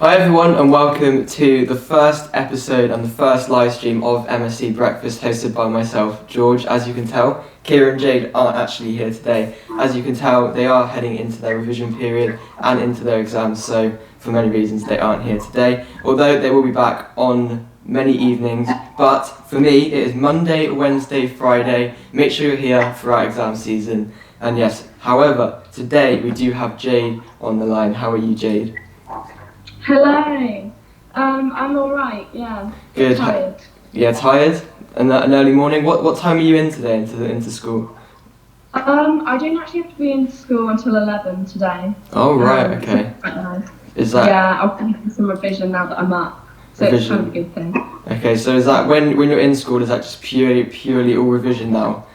Hi everyone and welcome to the first episode and the first live stream of MSE Breakfast hosted by myself, Jorj. As you can tell, Kira and Jade aren't actually here today. As you can tell, they are heading into their revision period and into their exams, so for many reasons they aren't here today. Although they will be back on many evenings, but for me it is Monday, Wednesday, Friday. Make sure you're here for our exam season. And yes, however, today we do have Jade on the line. How are you, Jade? Hello. I'm alright, yeah. Good. Tired. Yeah, tired? An early morning? What time are you in today, into school? I don't actually have to be in school until 11 today. Oh, right, okay. Quite nice. Is that... Yeah, I'll be doing some revision now that I'm up. So revision. It's kind of a good thing. Okay, so is that when you're in school, is that just purely all revision now?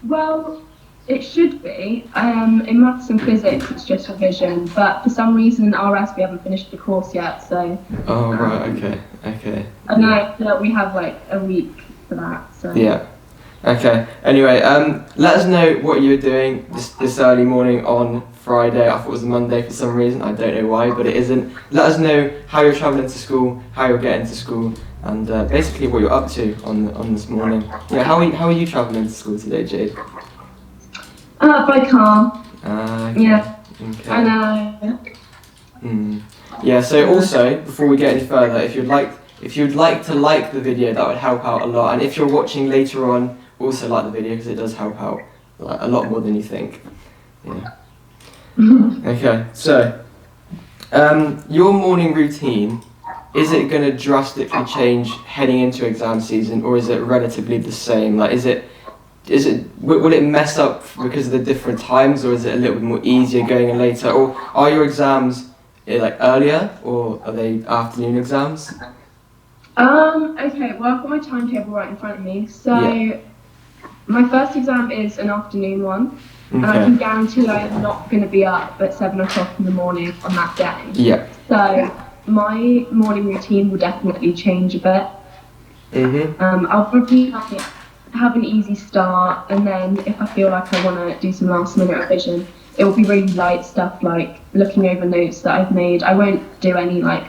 Well, it should be. In maths and physics, it's just revision, but for some reason in RS we haven't finished the course yet, so... Oh, right, okay. I know we have like a week for that, so... Yeah. Okay, anyway, let us know what you were doing this early morning on Friday. I thought it was a Monday for some reason, I don't know why, but it isn't. Let us know how you're travelling to school, how you're getting to school, and basically what you're up to on this morning. Yeah, how are you travelling to school today, Jade? By car. Okay. Yeah. Okay. I know. Yeah, so also, before we get any further, if you'd like to like the video, that would help out a lot. And if you're watching later on, also like the video, because it does help out like, a lot more than you think. Yeah. Okay, so, your morning routine, is it going to drastically change heading into exam season, or is it relatively the same? Like, will it mess up because of the different times, or is it a little bit more easier going in later? Or are your exams like earlier, or are they afternoon exams? Okay, well I've got my timetable right in front of me. So Yeah. My first exam is an afternoon one, and I can guarantee I'm not going to be up at 7 o'clock in the morning on that day. Yeah. So my morning routine will definitely change a bit. I'll probably have an easy start, and then if I feel like I want to do some last minute revision, it will be really light stuff like looking over notes that I've made. I won't do any like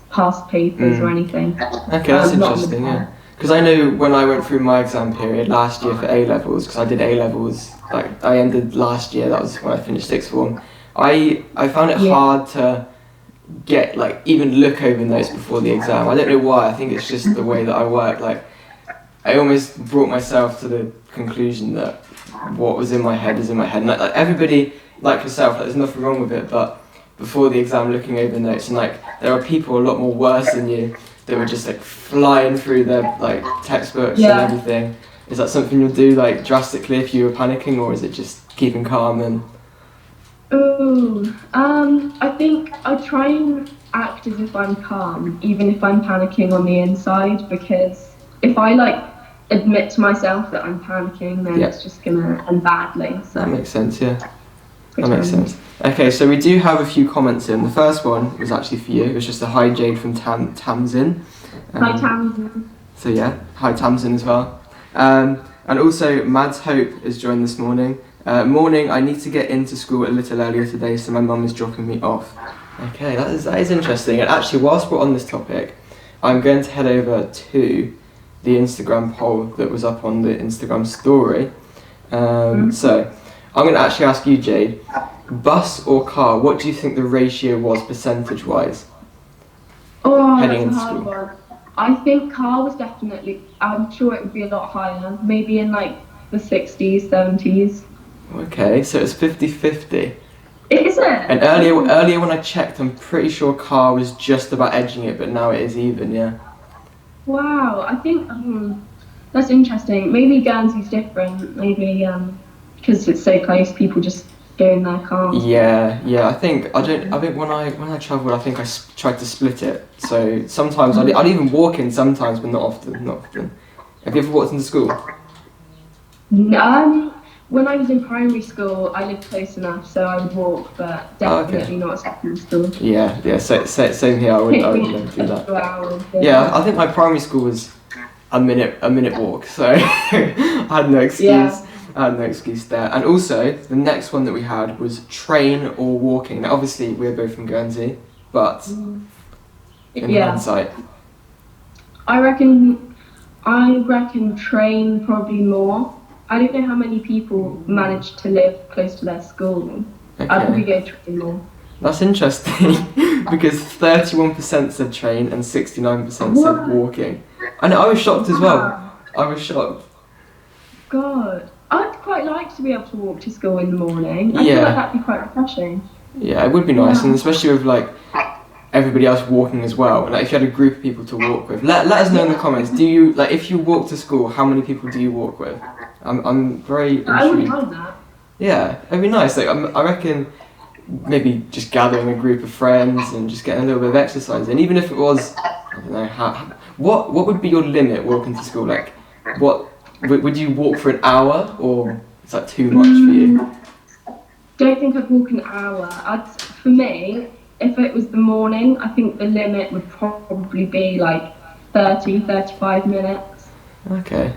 past papers or anything. Okay, that's interesting, yeah. Because I know when I went through my exam period last year for A-levels, because I did A-levels, like I ended last year, that was when I finished sixth form, I found it hard to get, like, even look over notes before the exam. I don't know why, I think it's just the way that I work. Like, I almost brought myself to the conclusion that what was in my head is in my head. And like everybody, like yourself, like, there's nothing wrong with it, but before the exam looking over notes, and like there are people a lot more worse than you that were just like flying through their like textbooks and everything. Is that something you'll do like drastically if you were panicking, or is it just keeping calm and... I think I try and act as if I'm calm, even if I'm panicking on the inside, because if I like admit to myself that I'm panicking, then it's just gonna end badly. So that makes sense, yeah. That makes sense. Okay, so we do have a few comments in. The first one was actually for you. It was just a hi Jade from Tamsin. Hi Tamsin. So yeah, hi Tamsin as well. And also Mads Hope has joined this morning. Morning, I need to get into school a little earlier today, so my mum is dropping me off. Okay, that is interesting. And actually, whilst we're on this topic, I'm going to head over to the Instagram poll that was up on the Instagram story. So I'm going to actually ask you, Jade, bus or car, what do you think the ratio was percentage-wise heading into school? One. I think car was definitely, I'm sure it would be a lot higher, maybe in like the 60s, 70s. Okay, so it's 50-50. Is it? And earlier when I checked, I'm pretty sure car was just about edging it, but now it is even, yeah. Wow, I think that's interesting. Maybe Guernsey's different. Maybe because it's so close, people just go in their cars. Yeah. I think when I travelled, I think I tried to split it. So sometimes I'd even walk in sometimes, but not often. Have you ever walked into school? When I was in primary school, I lived close enough, so I would walk, but definitely not at secondary school. Yeah. Same here. I would never do that. Yeah, I think my primary school was a minute walk, so I had no excuse. I had no excuse there. And also, the next one that we had was train or walking. Now, obviously, we're both from Guernsey, but in hindsight. I reckon train probably more. I don't know how many people manage to live close to their school. Okay. I'd probably go train more. That's interesting, because 31% said train and 69% said walking. And I was shocked as well. I was shocked. God, I'd quite like to be able to walk to school in the morning. I feel like that'd be quite refreshing. Yeah, it would be nice, and especially with like everybody else walking as well. Like if you had a group of people to walk with, let us know in the comments. Do you like if you walk to school? How many people do you walk with? I'm very intrigued. I wouldn't mind that. Yeah, it'd be nice. Like I reckon maybe just gathering a group of friends and just getting a little bit of exercise. And even if it was, I don't know, what would be your limit walking to school? Like, what would you walk for an hour, or is that too much for you? Don't think I'd walk an hour. For me, if it was the morning, I think the limit would probably be like 35 minutes. Okay.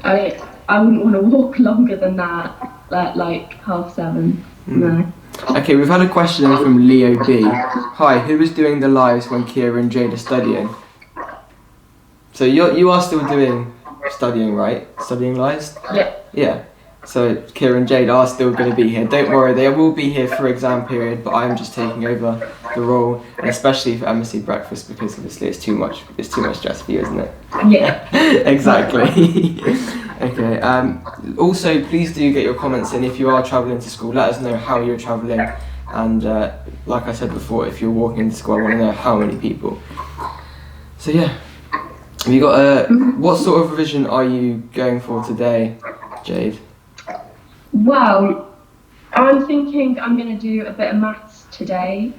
I wouldn't want to walk longer than that, like 7:30. No. Okay, we've had a question in from Leo B. Hi, who was doing the lives when Kira and Jade are studying? So you are still studying, right? Studying lives? Yeah. Yeah. So Kira and Jade are still going to be here. Don't worry, they will be here for exam period, but I'm just taking over the role, and especially for MSE breakfast, because obviously it's too much stress for you, isn't it? Yeah. Exactly. Okay. Also, please do get your comments in if you are travelling to school. Let us know how you're travelling, and like I said before, if you're walking into school, I want to know how many people. So yeah, have you got what sort of revision are you going for today, Jade? Well, I'm thinking I'm going to do a bit of maths today.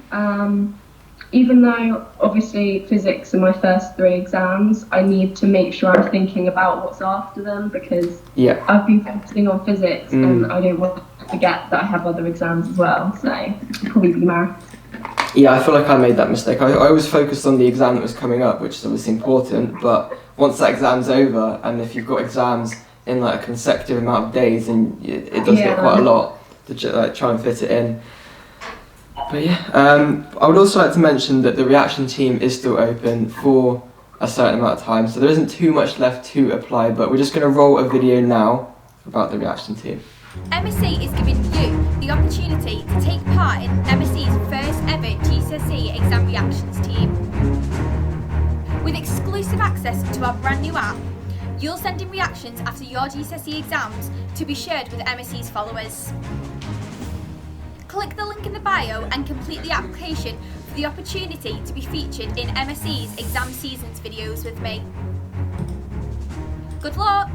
Even though obviously physics are my first 3 exams, I need to make sure I'm thinking about what's after them, because I've been focusing on physics and I don't want to forget that I have other exams as well, so it'll probably be maths. Yeah, I feel like I made that mistake. I was focused on the exam that was coming up, which is obviously important, but once that exam's over, and if you've got exams in like a consecutive amount of days, and it does get quite a lot to like try and fit it in. But yeah, I would also like to mention that the reaction team is still open for a certain amount of time, so there isn't too much left to apply, but we're just going to roll a video now about the reaction team. MSE is giving you the opportunity to take part in MSE's first ever GCSE exam reactions team. With exclusive access to our brand new app, you'll send in reactions after your GCSE exams to be shared with MSE's followers. Click the link in the bio and complete the application for the opportunity to be featured in MSE's exam seasons videos with me. Good luck!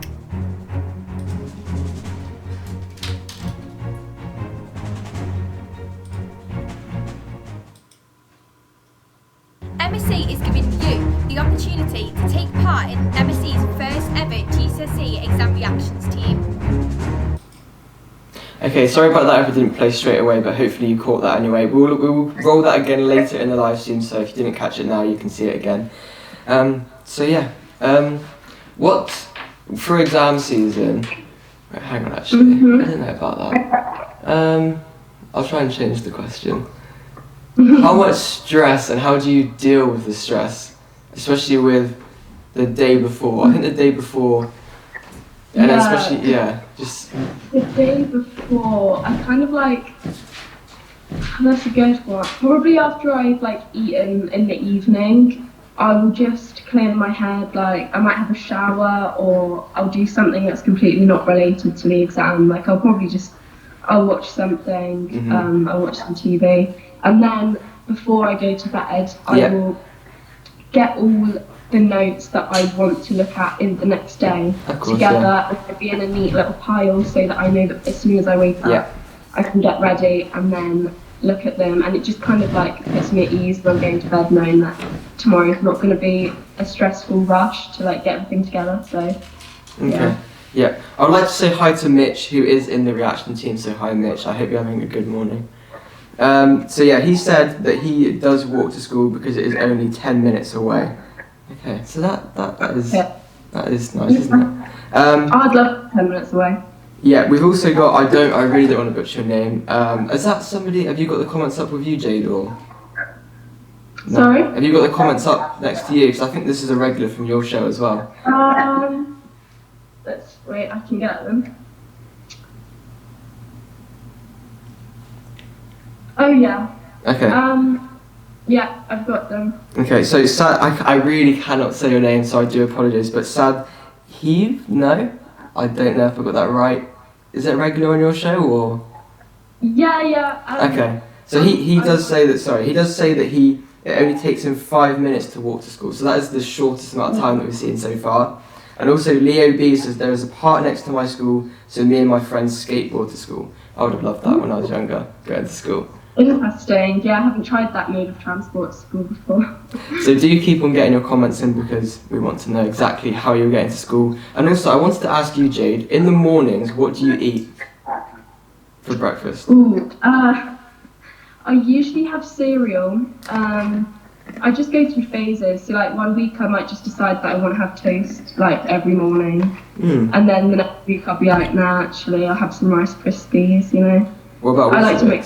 MSE is giving you the opportunity to take part in MSE's first ever GCSE exam reactions team. Okay, sorry about that if it didn't play straight away, but hopefully you caught that anyway. We'll roll that again later in the live stream, so if you didn't catch it now, you can see it again. So yeah, what, for exam season, wait, hang on actually, I didn't know about that. I'll try and change the question. How much stress and how do you deal with the stress, especially with the day before? I think the day before, and especially, just... The day before, I kind of like, that's a good one. Probably after I've like eaten in the evening, I will just clear my head, like I might have a shower, or I'll do something that's completely not related to the exam. Like I'll watch something, I'll watch some TV. And then before I go to bed, I will get all the notes that I want to look at in the next day together, and they'll be in a neat little pile so that I know that as soon as I wake up, I can get ready and then look at them. And it just kind of like puts me at ease when I'm going to bed, knowing that tomorrow's not going to be a stressful rush to like get everything together. So yeah. I would like to say hi to Mitch, who is in the reaction team. So hi Mitch, I hope you're having a good morning. So yeah, he said that he does walk to school because it is only 10 minutes away. Okay, so that is nice, isn't it? I'd love 10 minutes away. Yeah, we've also got, I really don't want to butcher your name. Is that somebody, have you got the comments up with you, Jade, or? No. Sorry? Have you got the comments up next to you? Because I think this is a regular from your show as well. Let's wait, I can get them. Oh yeah. Okay. Yeah, I've got them. Okay, so Sad, I really cannot say your name, so I do apologise, but Sad Heave? No? I don't know if I got that right. Is it regular on your show, or? Yeah. Okay, so he does say that it only takes him 5 minutes to walk to school, so that is the shortest amount of time that we've seen so far. And also Leo B says there is a park next to my school, so me and my friends skateboard to school. I would have loved that when I was younger, going to school. Interesting. Yeah, I haven't tried that mode of transport to school before. So do keep on getting your comments in, because we want to know exactly how you're getting to school. And also I wanted to ask you, Jade, in the mornings, what do you eat for breakfast? Ooh, I usually have cereal. I just go through phases. So like 1 week I might just decide that I want to have toast like every morning. And then the next week I'll be like, nah, actually I'll have some Rice Krispies, you know. What about I like to make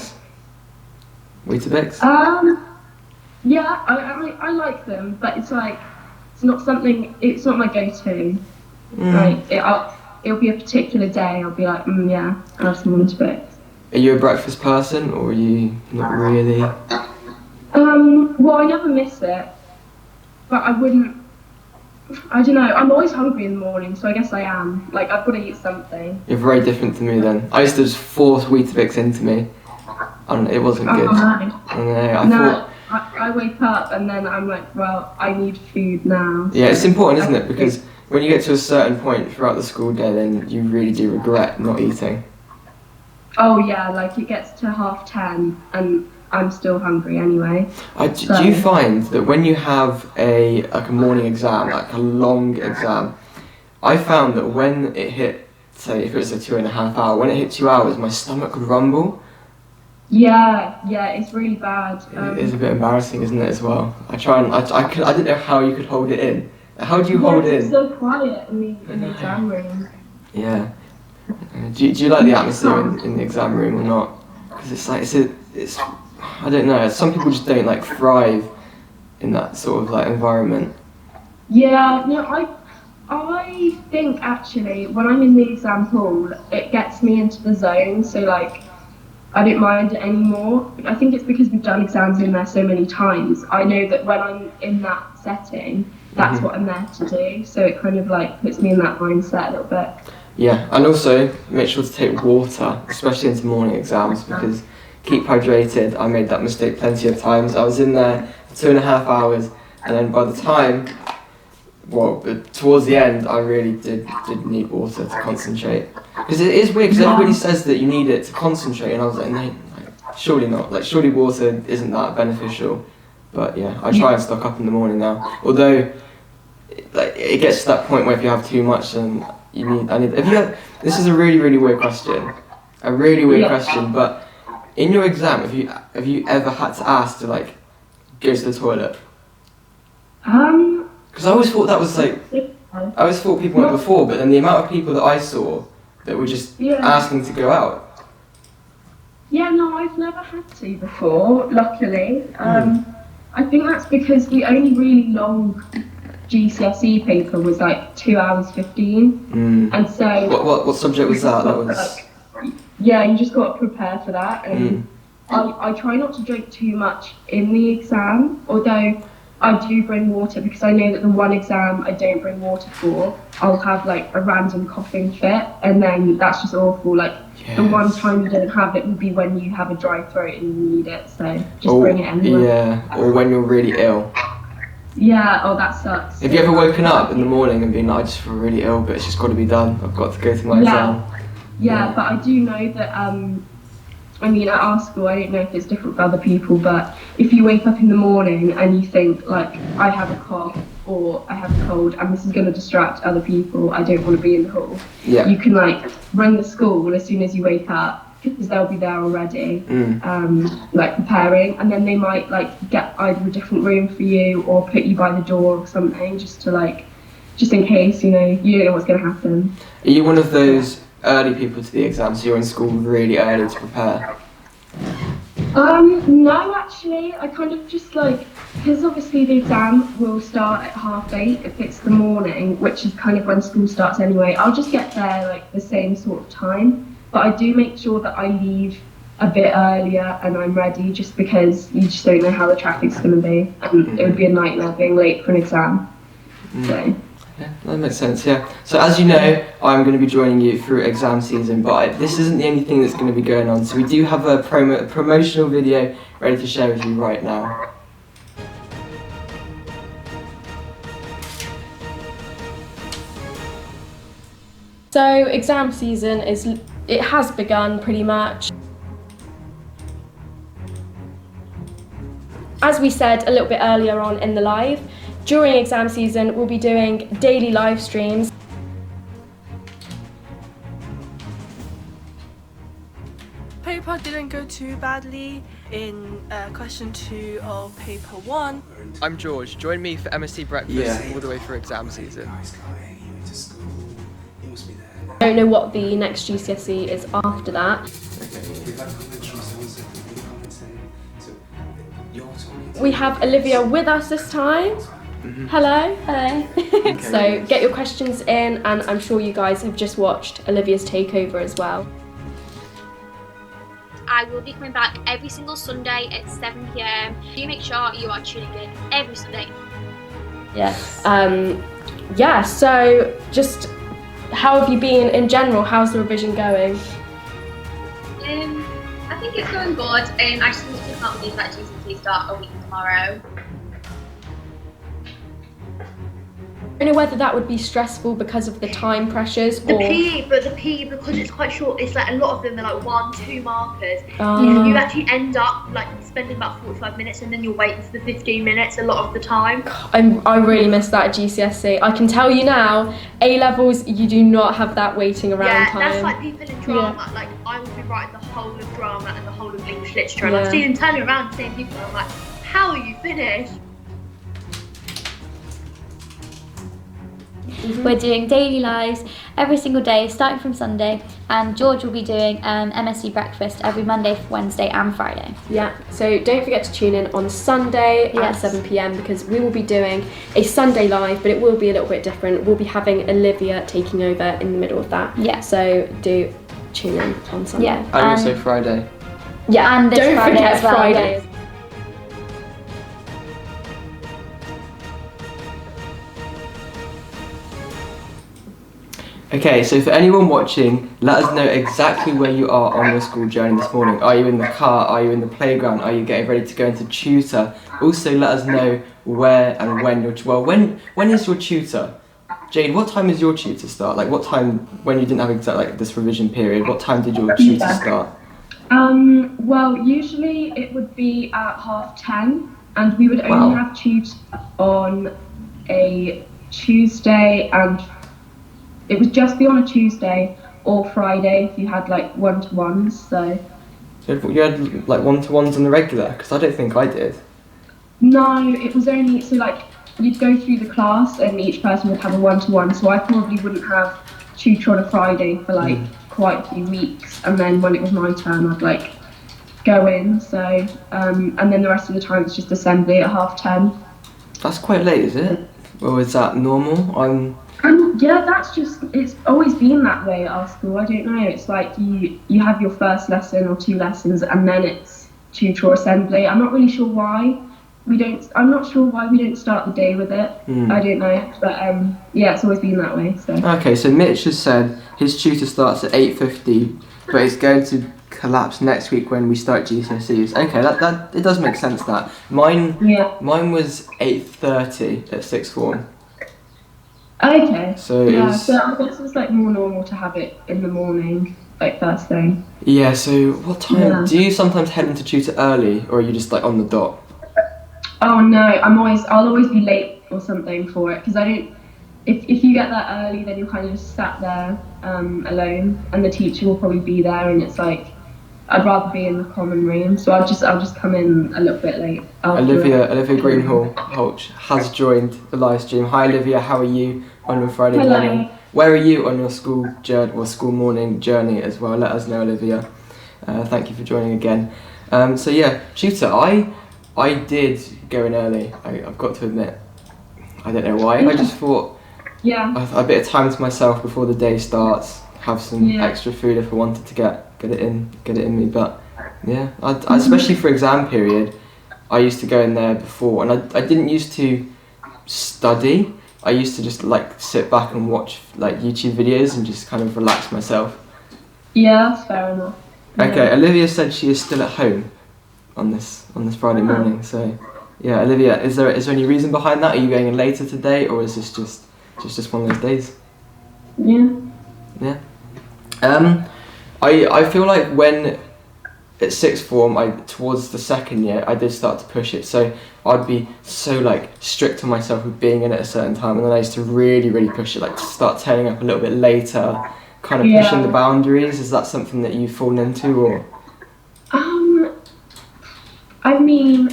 Weetabix? Yeah, I like them, but it's like it's not my go-to. Like it'll be a particular day. I'll be like, yeah, I'll have some Weetabix. Are you a breakfast person, or are you not really? Well, I never miss it, but I don't know. I'm always hungry in the morning, so I guess I am. Like I've got to eat something. You're very different to me then. I used to just force Weetabix into me. And it wasn't good. I wake up and then I'm like, well, I need food now. Yeah, it's important, isn't it? Because when you get to a certain point throughout the school day, then you really do regret not eating. Oh yeah, like it gets to 10:30 and I'm still hungry anyway. Do you find that when you have a morning exam, like a long exam, I found that when it hit, say if it was a 2.5 hour, when it hit 2 hours, my stomach would rumble. Yeah, it's really bad. It is a bit embarrassing, isn't it, as well? I didn't know how you could hold it in. How do you hold it in? It's so quiet in the exam room. Yeah. Do you like the atmosphere in the exam room or not? Because it's like, it's I don't know, some people just don't like thrive in that sort of like environment. Yeah, no, I think actually when I'm in the exam hall, it gets me into the zone, so like I don't mind it anymore. I think it's because we've done exams in there so many times. I know that when I'm in that setting, that's what I'm there to do. So it kind of like puts me in that mindset a little bit. Yeah, and also make sure to take water, especially into morning exams, because keep hydrated. I made that mistake plenty of times. I was in there for 2.5 hours, and then by the time, towards the end, I really did need water to concentrate. Because it is weird, because everybody says that you need it to concentrate, and I was like, no, surely not. Like, surely water isn't that beneficial. But yeah, I try and stock up in the morning now. Although, like, it gets to that point where if you have too much, then this is a really, really weird question. A really weird question, but in your exam, have you ever had to ask to, like, go to the toilet? Because I always thought that was like, I always thought people went before, but then the amount of people that I saw that were just asking to go out. Yeah, no, I've never had to before, luckily. I think that's because the only really long GCSE paper was like 2 hours 15. And so... What subject was that? That was... Yeah, you just got to prepare for that. And I try not to drink too much in the exam, although I do bring water, because I know that the one exam I don't bring water for, I'll have like a random coughing fit, and then that's just awful. Like the one time you don't have it would be when you have a dry throat and you need it, so just bring it anyway. Yeah, or when you're really ill. Yeah, that sucks. Have you ever woken up in the morning and been like, I just feel really ill, but it's just got to be done, I've got to go to my exam? Yeah, but I do know that, I mean, at our school, I don't know if it's different for other people, but if you wake up in the morning and you think, like, I have a cough or I have a cold and this is going to distract other people, I don't want to be in the hall, you can, like, ring the school as soon as you wake up, because they'll be there already, like, preparing, and then they might, like, get either a different room for you or put you by the door or something, just in case, you know, you don't know what's going to happen. Are you one of those early people to the exam, so you're in school really early to prepare? No, actually, I kind of just like, because obviously the exam will start at 8:30 if it's the morning, which is kind of when school starts anyway. I'll just get there like the same sort of time, but I do make sure that I leave a bit earlier and I'm ready, just because you just don't know how the traffic's going to be, and it would be a nightmare being late for an exam. So. Yeah, that makes sense, yeah. So as you know, I'm going to be joining you through exam season, but this isn't the only thing that's going to be going on. So we do have a promotional video ready to share with you right now. So exam season has begun pretty much. As we said a little bit earlier on in the live, during exam season we'll be doing daily live streams. Paper didn't go too badly in question 2 of paper 1. I'm Jorj. Join me for MSE breakfast all the way through exam season. I don't know what the next GCSE is after that. We have Olivia with us this time. Hello. Hello. So get your questions in, and I'm sure you guys have just watched Olivia's takeover as well. I will be coming back every single Sunday at 7 PM. Do make sure you are tuning in every Sunday. Yes. Yeah, so just how have you been in general? How's the revision going? I think it's going good. I just literally can't believe that GCSE start a week tomorrow. I don't know whether that would be stressful because of the time pressures The or... PE, because it's quite short, it's like a lot of them are like 1-2 markers. You actually end up like spending about 45 minutes and then you're waiting for the 15 minutes a lot of the time. I really miss that at GCSE. I can tell you now, A-levels, you do not have that waiting around time. Yeah, that's like people in drama. Like I would be writing the whole of drama and the whole of English literature, and I've seen them turning around saying people, and I'm like, how are you finished? We're doing daily lives every single day, starting from Sunday, and Jorj will be doing MSE breakfast every Monday, Wednesday and Friday. Yeah, so don't forget to tune in on Sunday at 7 PM because we will be doing a Sunday live, but it will be a little bit different. We'll be having Olivia taking over in the middle of that. Yeah. So do tune in on Sunday. Yeah. And also Friday. Yeah, and this don't Friday forget as well. Friday. Okay, so for anyone watching, let us know exactly where you are on your school journey this morning. Are you in the car? Are you in the playground? Are you getting ready to go into tutor? Also, let us know where and when when is your tutor? Jade, what time is your tutor start? Like what time, when you didn't have exact this revision period, what time did your tutor start? Well, usually it would be at 10:30, and we would only have tutor on a Tuesday, and it would just be on a Tuesday or Friday if you had like one-to-ones. So you had like one-to-ones on the regular? Because I don't think I did. No, it was only so like you'd go through the class and each person would have a one-to-one. So I probably wouldn't have tutor on a Friday for like quite a few weeks, and then when it was my turn, I'd like go in. So and then the rest of the time it's just assembly at 10:30. That's quite late, is it? Or is that normal? Yeah, that's just, it's always been that way at our school. I don't know, it's like you have your first lesson or 2 lessons and then it's tutor or assembly. I'm not really sure why we don't start the day with it. I don't know, but yeah, it's always been that way. So. Okay, so Mitch has said his tutor starts at 8:50, but it's going to collapse next week when we start GCSEs. Okay, that it does make sense that. Mine was 8:30 at sixth form. Okay. So I guess it's like more normal to have it in the morning, like first thing. Yeah, so what time do you sometimes head into tutor early, or are you just like on the dot? Oh no, I'll always be late or something for it, because I don't, if you get that early then you're kind of just sat there alone, and the teacher will probably be there, and it's like I'd rather be in the common room, so I'll just come in a little bit late. Olivia Greenhall has joined the live stream. Hi Olivia, how are you on your Friday morning? where are you on your school journey or school morning journey as well? Let us know, Olivia. Thank you for joining again. So yeah, tutor, I did go in early. I've got to admit. I don't know why. I just thought a bit of time to myself before the day starts. Have some extra food if I wanted to get it in me. But yeah, I especially for exam period, I used to go in there before, and I didn't used to study. I used to just like sit back and watch like YouTube videos and just kind of relax myself. Yeah, that's fair enough. Okay, Yeah. Olivia said she is still at home on this Friday morning. So yeah, Olivia, is there any reason behind that? Are you going in later today, or is this just one of those days? Yeah. Yeah. I feel like when at sixth form, towards the second year, I did start to push it. So I'd be so like strict on myself with being in at a certain time, and then I used to really, really push it, like to start turning up a little bit later, kind of pushing the boundaries. Is that something that you've fallen into, or? I mean,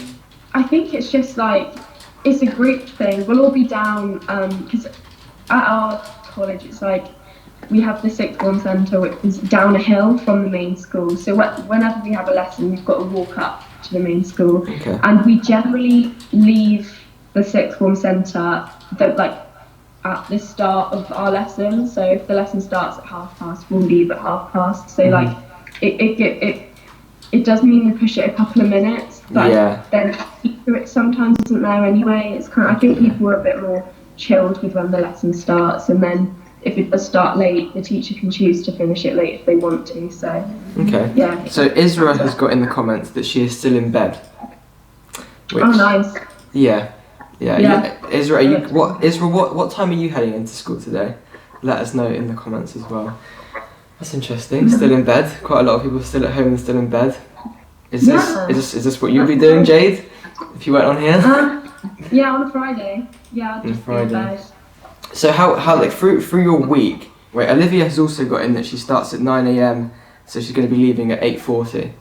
I think it's just like, it's a group thing. We'll all be down, because at our college it's like, we have the sixth form centre which is down a hill from the main school. So whenever we have a lesson, we've got to walk up to the main school. Okay. And we generally leave the sixth form centre at the start of our lesson. So if the lesson starts at 1:30, we'll leave at 1:30. So like it does mean we push it a couple of minutes, but then it sometimes isn't there anyway. It's kind of, I think people are a bit more chilled with when the lesson starts, and then if it does start late, the teacher can choose to finish it late if they want to. So okay. Yeah. So Isra has got in the comments that she is still in bed. Which, oh, nice. Yeah. Isra, what time are you heading into school today? Let us know in the comments as well. That's interesting. Still in bed. Quite a lot of people still at home and still in bed. Is this what you'd be doing, Jade? If you weren't on here? Yeah, on a Friday. Yeah, I'd just be in bed. So how like through your week? Wait, Olivia has also got in that she starts at 9 a.m. so she's going to be leaving at 8:40.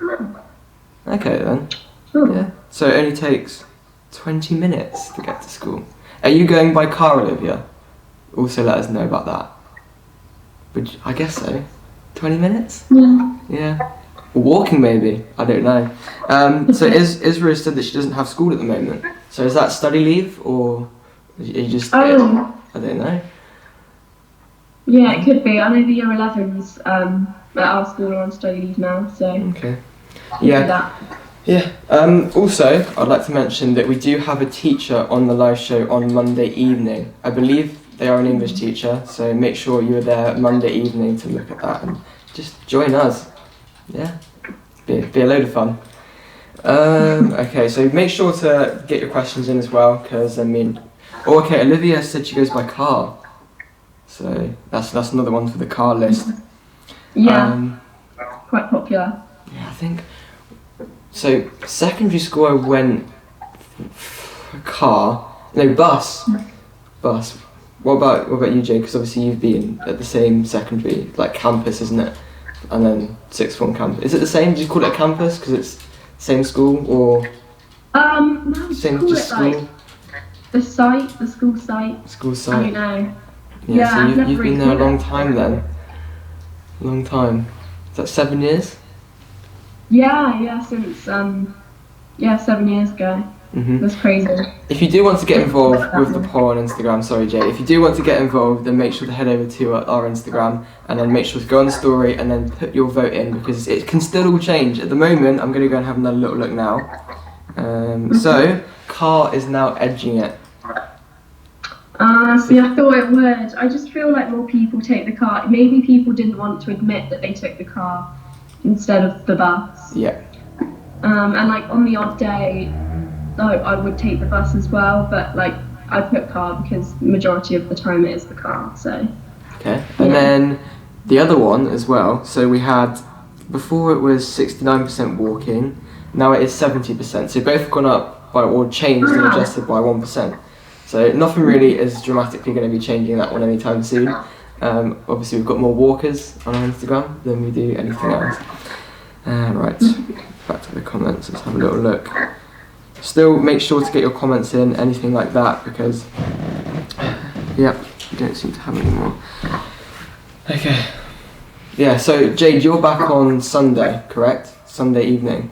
Okay then. Yeah. So it only takes 20 minutes to get to school. Are you going by car, Olivia? Also let us know about that. But I guess so. 20 minutes? Yeah. Or walking maybe. I don't know. So Isra said that she doesn't have school at the moment. So is that study leave, or are you just? I don't know. Yeah, it could be. I know the year 11s at our school are on study leave now, so. Okay. Yeah. Yeah. Also, I'd like to mention that we do have a teacher on the live show on Monday evening. I believe they are an English teacher, so make sure you're there Monday evening to look at that and just join us. Yeah. Be a load of fun. Okay, so make sure to get your questions in as well, because I mean. Oh, okay. Olivia said she goes by car, so that's another one for the car list. Yeah. Quite popular. Yeah, I think. So secondary school, I went bus. What about you, Jay? Because obviously you've been at the same secondary campus, isn't it? And then sixth form campus. Is it the same? Do you call it a campus because it's same school, or no, same call just it school? The school site. School site. I don't know. Yeah, so I've you've been there a long time then. Long time. Is that 7 years? Yeah, since 7 years ago. Mm-hmm. That's crazy. If you do want to get involved with the poll on Instagram, sorry Jay, if you do want to get involved, then make sure to head over to our Instagram and then make sure to go on the story and then put your vote in, because it can still all change. At the moment, I'm going to go and have another little look now. So, car is now edging it. See, I thought it would. I just feel like more people take the car. Maybe people didn't want to admit that they took the car instead of the bus. Yeah. And on the odd day, I would take the bus as well, but I put car because the majority of the time it is the car, so. Okay, and then the other one as well, so we had, before it was 69% walking, now it is 70%, so both have gone up by, or changed and adjusted by 1%. So nothing really is dramatically going to be changing that one anytime soon. Obviously we've got more walkers on our Instagram than we do anything else. Right, back to the comments, let's have a little look. Still make sure to get your comments in, anything like that, because We don't seem to have any more. Okay. Yeah, so Jade, you're back on Sunday, correct? Sunday evening.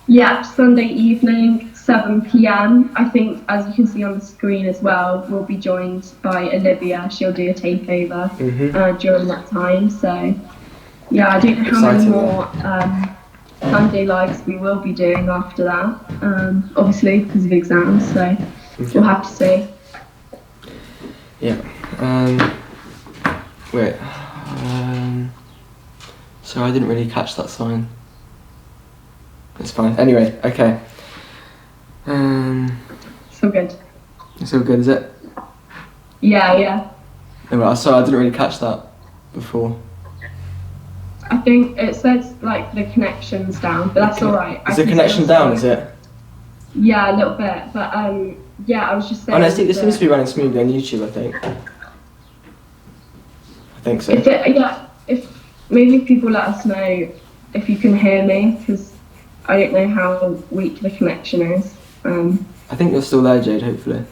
Yeah, Sunday evening, 7 p.m. I think, as you can see on the screen as well, we'll be joined by Olivia. She'll do a takeover during that time. So, yeah, I don't know how many more Sunday lives we will be doing after that, obviously, because of exams. So, we'll have to see. Yeah. Wait. So I didn't really catch that sign. It's fine. Anyway, okay. So good. It's all good, is it? Yeah. Anyway, sorry, I didn't really catch that before. I think it says like the connection's down, but that's alright. Is the connection down, is it? Yeah, a little bit, but yeah, I was just saying. Oh no, it seems to be running smoothly on YouTube, I think. I think so. If maybe people let us know if you can hear me, because I don't know how weak the connection is. I think you're still there, Jade, hopefully.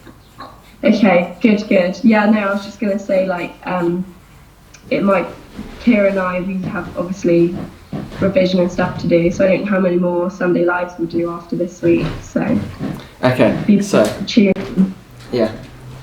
Okay, good. Yeah, no, I was just going to say, like, it might, Kira and I, we have obviously revision and stuff to do, so I don't know how many more Sunday lives we'll do after this week, so. Okay, so. Tune. Yeah.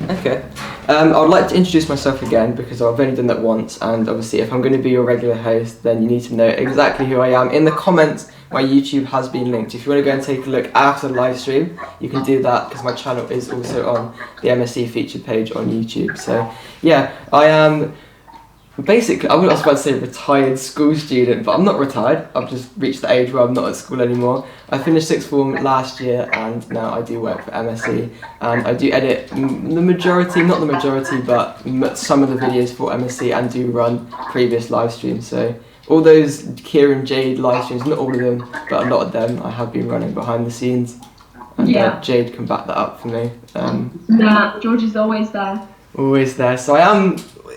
Okay. I would like to introduce myself again because I've only done that once, and obviously if I'm going to be your regular host, then you need to know exactly who I am. In the comments, my YouTube has been linked. If you want to go and take a look after the live stream, you can do that because my channel is also on the MSE featured page on YouTube. So yeah, I am basically, I was about to say retired school student, but I'm not retired. I've just reached the age where I'm not at school anymore. I finished sixth form last year and now I do work for MSE, and I do edit not the majority, but some of the videos for MSE and do run previous live streams. So all those Kira and Jade live streams, not all of them, but a lot of them I have been running behind the scenes. And Jade can back that up for me. Nah, Jorj is always there. Always there. So I am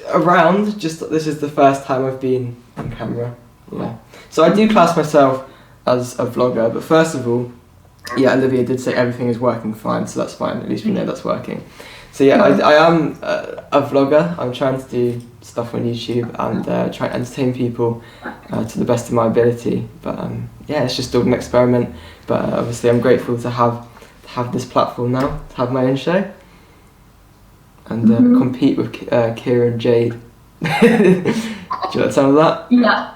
around, just this is the first time I've been on camera. Yeah. So I do class myself as a vlogger, but first of all, yeah, Olivia did say everything is working fine, so that's fine. At least we know that's working. So yeah, I am a vlogger. I'm trying to do stuff on YouTube and try and entertain people to the best of my ability. But yeah, it's just still an experiment. But obviously, I'm grateful to have this platform now, to have my own show, and compete with Kira and Jade. Do you like some of that? Yeah.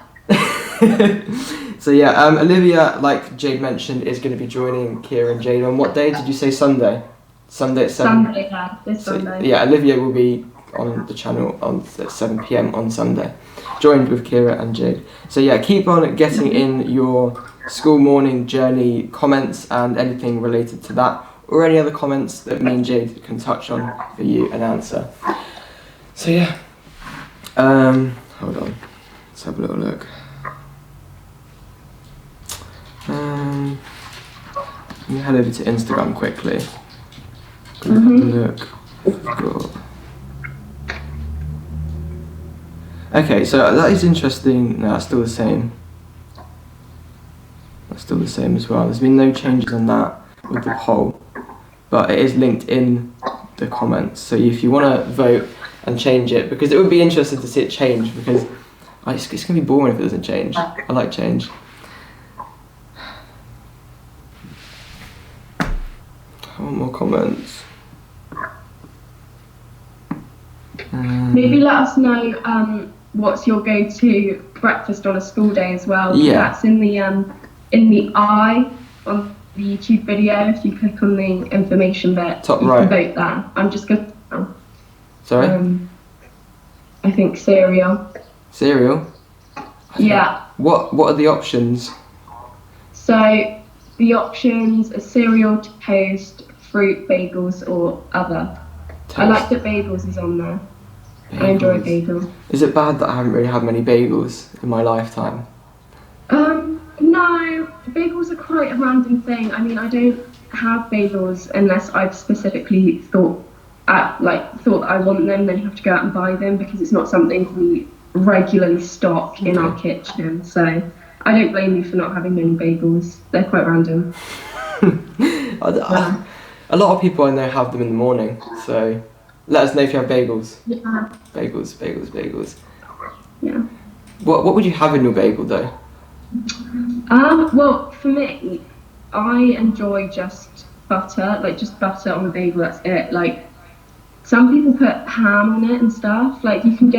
So yeah, Olivia, like Jade mentioned, is going to be joining Kira and Jade on what day? Did you say Sunday? Sunday at 7? Sunday, yeah, this Sunday. Yeah, Olivia will be on the channel at 7 p.m. on Sunday, joined with Kira and Jade. So yeah, keep on getting in your school morning journey comments and anything related to that, or any other comments that me and Jade can touch on for you and answer. So yeah, hold on, let's have a little look. Let me head over to Instagram quickly. Have a look. Okay, so that is interesting. No, that's still the same. That's still the same as well. There's been no changes on that with the poll, but it is linked in the comments. So if you want to vote and change it, because it would be interesting to see it change, because it's going to be boring if it doesn't change. I like change. I want more comments. Maybe let us know what's your go-to breakfast on a school day as well. Yeah. That's in the eye on the YouTube video. If you click on the information bit, Top you right. can vote there. I'm just going to... Sorry? I think cereal. Cereal? Yeah. What are the options? So the options are cereal, toast, fruit, bagels, or other. Toast. I like that bagels is on there. Bagels. I enjoy a bagel. Is it bad that I haven't really had many bagels in my lifetime? No, bagels are quite a random thing. I mean, I don't have bagels unless I've specifically thought that I want them, then you have to go out and buy them, because it's not something we regularly stock in our kitchen. So I don't blame you for not having many bagels. They're quite random. A lot of people I know have them in the morning, so Let us know if you have bagels. Yeah. Bagels. Yeah. What would you have in your bagel though? Well, for me, I enjoy just butter, like just butter on a bagel. That's it. Like some people put ham on it and stuff. Like you can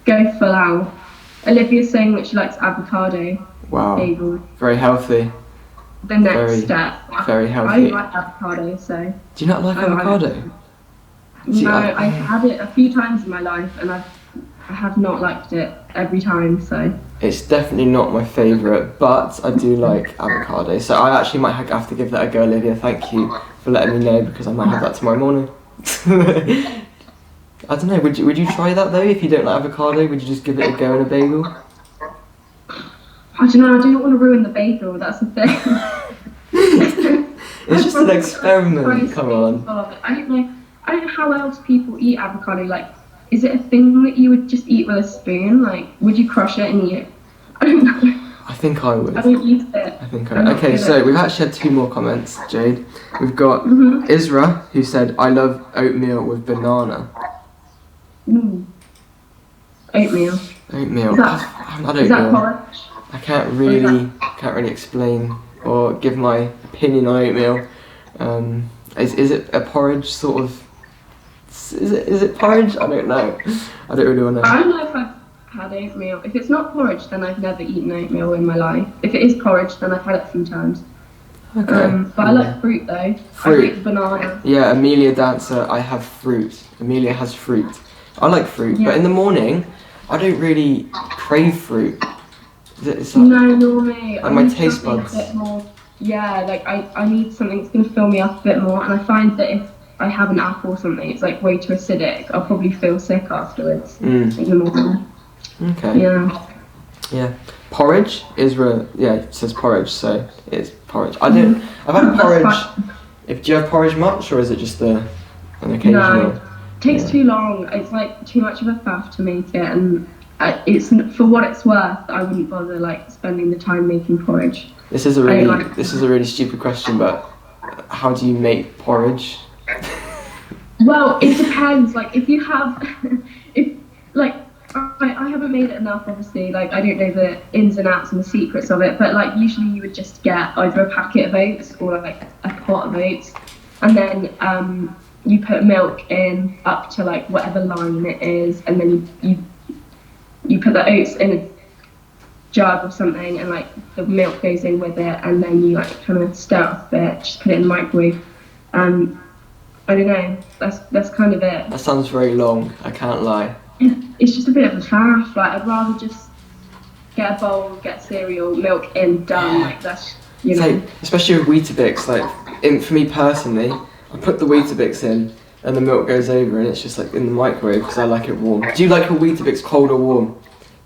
go full out. Olivia's saying that she likes avocado bagel. Very healthy. The next step. Very healthy. I like avocado, so. Do you not like avocado? No, I've had it a few times in my life, and I have not liked it every time. So. It's definitely not my favourite, but I do like avocado. So I actually might have to give that a go, Olivia. Thank you for letting me know, because I might have that tomorrow morning. I don't know. Would you try that though? If you don't like avocado, would you just give it a go in a bagel? I don't know. I don't want to ruin the bagel. That's the thing. It's just an experiment. Come on. I don't know how else people eat avocado. Like, is it a thing that you would just eat with a spoon? Like, would you crush it and eat it? I don't know. I think I would. I don't eat it. I think I would. Okay, so we've actually had 2 more comments, Jade. We've got Isra, who said, "I love oatmeal with banana." Oatmeal. Oatmeal. Is that porridge? I can't really explain or give my opinion on oatmeal. Is it a porridge sort of? Is it porridge? I don't know. I don't really want to know. I don't know if I've had oatmeal. If it's not porridge, then I've never eaten oatmeal in my life. If it is porridge, then I've had it a few times. Okay. But I like fruit though. Fruit. I like banana. Yeah, Amelia Dancer, I have fruit. Amelia has fruit. I like fruit, but in the morning, I don't really crave fruit. It's like, no, nor me. Like my taste buds. A bit more, yeah, like I need something that's going to fill me up a bit more, and I find that if I have an apple or something, it's like way too acidic. I'll probably feel sick afterwards in the morning. Okay. Yeah. Porridge is it says porridge, so it's porridge. I've had porridge. Do you have porridge much, or is it just an occasional? No, it takes too long. It's like too much of a faff to make it, and it's for what it's worth. I wouldn't bother like spending the time making porridge. This is a really stupid question, but how do you make porridge? Well, it depends. Like if you have, I haven't made it enough, obviously. Like I don't know the ins and outs and the secrets of it, but like usually you would just get either a packet of oats or like a pot of oats, and then you put milk in up to like whatever line it is, and then you put the oats in a jug or something, and like the milk goes in with it, and then you like kind of stir it up a bit, just put it in the microwave. I don't know. That's kind of it. That sounds very long. I can't lie. It's just a bit of a faff. Like I'd rather just get a bowl, get cereal, milk in, done. Like that's It's like, especially with Weetabix. Like for me personally, I put the Weetabix in, and the milk goes over, and it's just like in the microwave because I like it warm. Do you like a Weetabix cold or warm?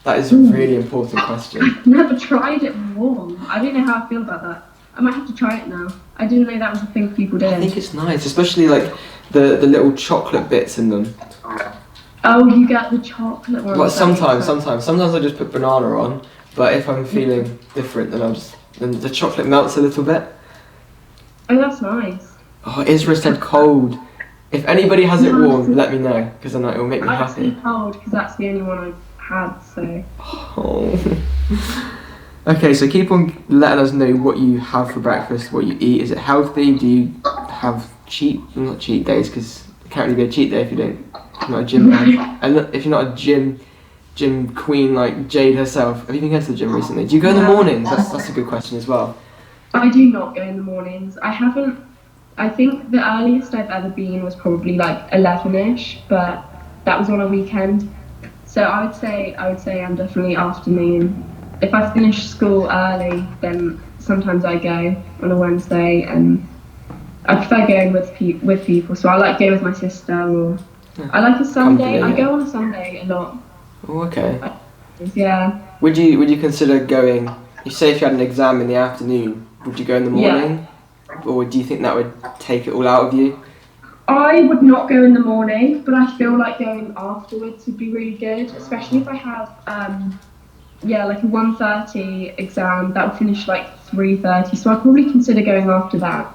That is a really important question. I've never tried it warm. I don't know how I feel about that. I might have to try it now. I didn't know that was a thing people did. I think it's nice, especially like the little chocolate bits in them. Oh, you get the chocolate one. Well, sometimes I just put banana on, but if I'm feeling different, then the chocolate melts a little bit. Oh, that's nice. Oh, Isra said cold. If anybody has it warm, let me know, because then it will make me happy. I cold because that's the only one I've had. So. Oh. Okay, so keep on letting us know what you have for breakfast, what you eat. Is it healthy? Do you have not cheat days, because it can't really be a cheat day if you're not a gym man. And if you're not a gym queen like Jade herself. Have you been going to the gym recently? Do you go in the mornings? That's a good question as well. I do not go in the mornings. I think the earliest I've ever been was probably like 11ish, but that was on a weekend. So I would say I'm definitely afternoon. If I finish school early, then sometimes I go on a Wednesday, and I prefer going with people. So I like going with my sister, or I like a Sunday. I go on a Sunday a lot. Oh, okay. Yeah. Would you consider going? You say if you had an exam in the afternoon, would you go in the morning, or do you think that would take it all out of you? I would not go in the morning, but I feel like going afterwards would be really good, especially if I have like a 1:30 exam that will finish like 3:30. So I'd probably consider going after that.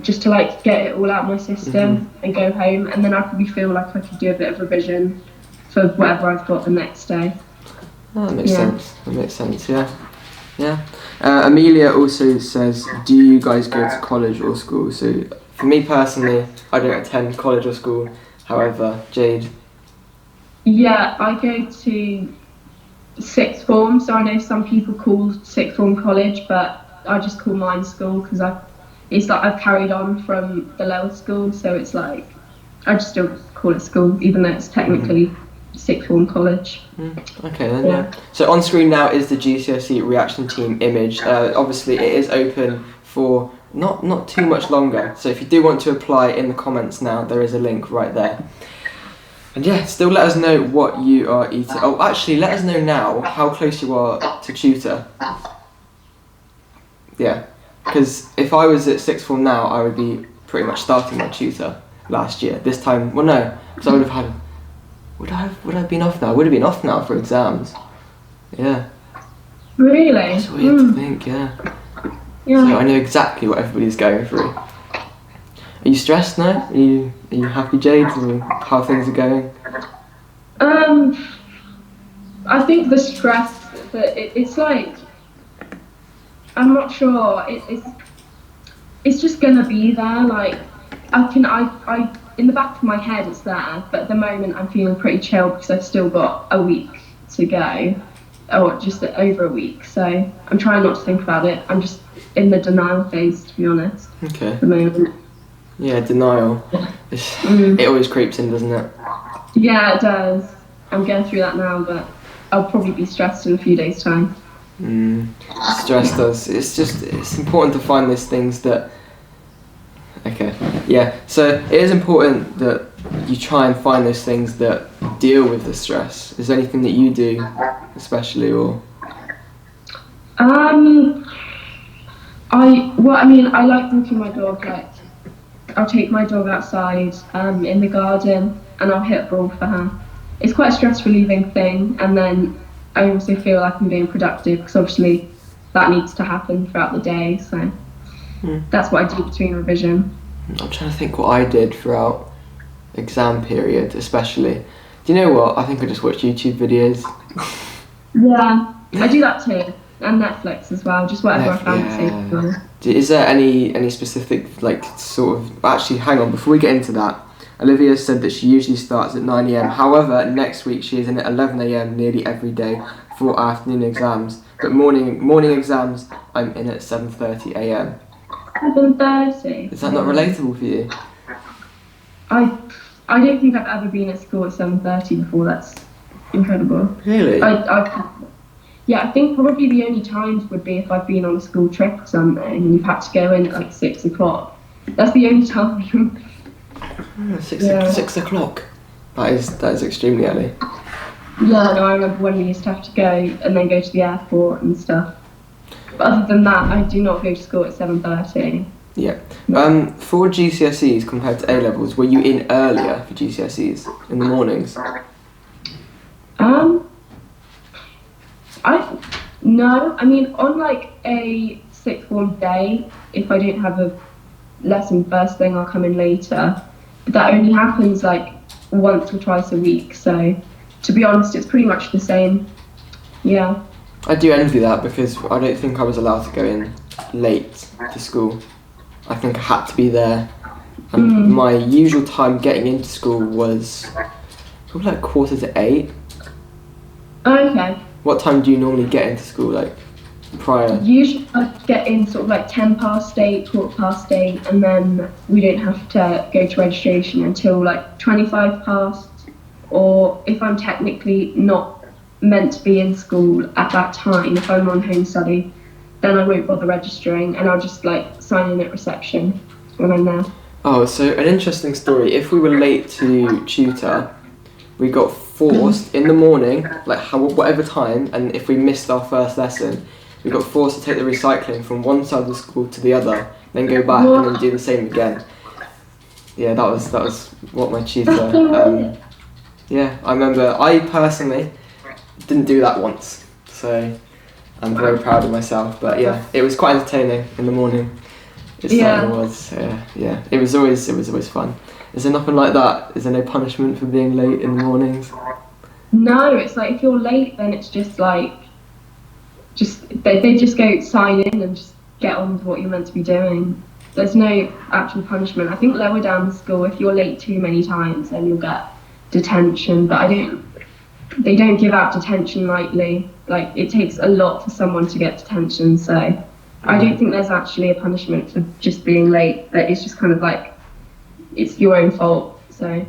just to like get it all out of my system and go home, and then I probably feel like I could do a bit of revision for whatever I've got the next day. Oh, that makes sense. That makes sense. Yeah. Amelia also says, do you guys go to college or school? So for me personally, I don't attend college or school. However, Jade. Yeah, I go to sixth form, so I know some people call sixth form college, but I just call mine school because it's like I've carried on from the lower school, so it's like I just still call it school, even though it's technically sixth form college. Okay then, yeah. So on screen now is the GCSE reaction team image. Obviously it is open for not too much longer, so if you do want to apply in the comments now, there is a link right there. And yeah, still let us know what you are eating. Oh, actually, let us know now how close you are to tutor. Yeah, because if I was at sixth form now, I would be pretty much starting my tutor last year. This time, well no, because I would have had. Would I have been off now? I would have been off now for exams. Yeah. Really? That's weird to think. Yeah. So I know exactly what everybody's going through. Are you stressed now? Are you happy, Jade, with how things are going? I think the stress, but it's like, I'm not sure. It's just gonna be there. Like, I in the back of my head it's there, but at the moment I'm feeling pretty chill because I've still got a week to go, or just over a week. So I'm trying not to think about it. I'm just in the denial phase, to be honest. Okay. At the moment. Yeah, denial. It always creeps in, doesn't it? Yeah, it does. I'm going through that now, but I'll probably be stressed in a few days' time. Stress does. It's important to find those things that. Okay. Yeah. So it is important that you try and find those things that deal with the stress. Is there anything that you do, especially, or? I like walking my dog. Like, I'll take my dog outside in the garden and I'll hit a ball for her. It's quite a stress relieving thing, and then I also feel like I'm being productive because obviously that needs to happen throughout the day, so that's what I do between revision. I'm trying to think what I did throughout exam period, especially. Do you know what? I think I just watched YouTube videos. Yeah, I do that too. And Netflix as well, just whatever I fancy. Is there any specific, like, sort of... Actually, hang on, before we get into that, Olivia said that she usually starts at 9 AM. However, next week she is in at 11 AM nearly every day for afternoon exams. But morning exams, I'm in at 7:30 AM. 7:30? Is that not relatable for you? I don't think I've ever been at school at 7:30 before. That's incredible. Really? Yeah, I think probably the only times would be if I've been on a school trip or something and you've had to go in at like 6 o'clock. That's the only time. 6 o'clock? That is extremely early. Yeah, no, I remember when we used to have to go and then go to the airport and stuff. But other than that, I do not go to school at 7:30. Yeah. For GCSEs compared to A-levels, were you in earlier for GCSEs in the mornings? No, I mean, on like a sixth form day, if I don't have a lesson first thing, I'll come in later. But that only happens like once or twice a week, so to be honest, it's pretty much the same. Yeah. I do envy that because I don't think I was allowed to go in late to school. I think I had to be there. And my usual time getting into school was probably like 7:45. Okay. What time do you normally get into school, like, prior? Usually I get in sort of like 8:10, 8:15, and then we don't have to go to registration until like 25 past, or if I'm technically not meant to be in school at that time, if I'm on home study, then I won't bother registering and I'll just like sign in at reception when I'm there. Oh, so an interesting story. If we were late to tutor, we got forced in the morning, like whatever time, and if we missed our first lesson, we got forced to take the recycling from one side of the school to the other, then go back and then do the same again. Yeah, that was what my tutor. Yeah, I remember. I personally didn't do that once, so I'm very proud of myself. But yeah, it was quite entertaining in the morning. It certainly was. Yeah, it was always fun. Is there nothing like that? Is there no punishment for being late in the mornings? No, it's like if you're late, then it's just like, they just go sign in and just get on with what you're meant to be doing. There's no actual punishment. I think lower down the school, if you're late too many times, then you'll get detention. But they don't give out detention lightly. Like, it takes a lot for someone to get detention. So I don't think there's actually a punishment for just being late. But it's just kind of like, it's your own fault. So.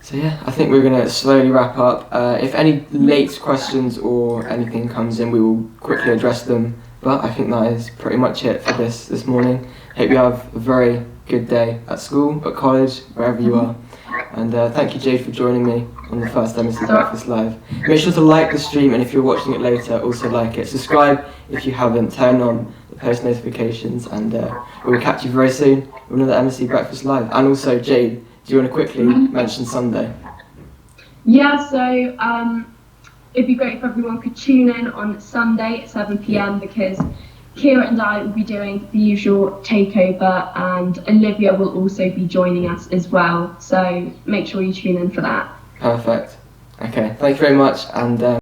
So yeah, I think we're going to slowly wrap up. If any late questions or anything comes in, we will quickly address them. But I think that is pretty much it for this morning. Hope you have a very good day at school, at college, wherever you are. And thank you, Jade, for joining me on the first MSE Breakfast Live. Make sure to like the stream, and if you're watching it later, also like it. Subscribe if you haven't, turn on the post notifications, and we will catch you very soon with another MSE Breakfast Live. And also, Jade, do you want to quickly mention Sunday? Yeah, so it'd be great if everyone could tune in on Sunday at 7 p.m. because Kira and I will be doing the usual takeover, and Olivia will also be joining us as well. So make sure you tune in for that. Perfect. Okay, thank you very much, and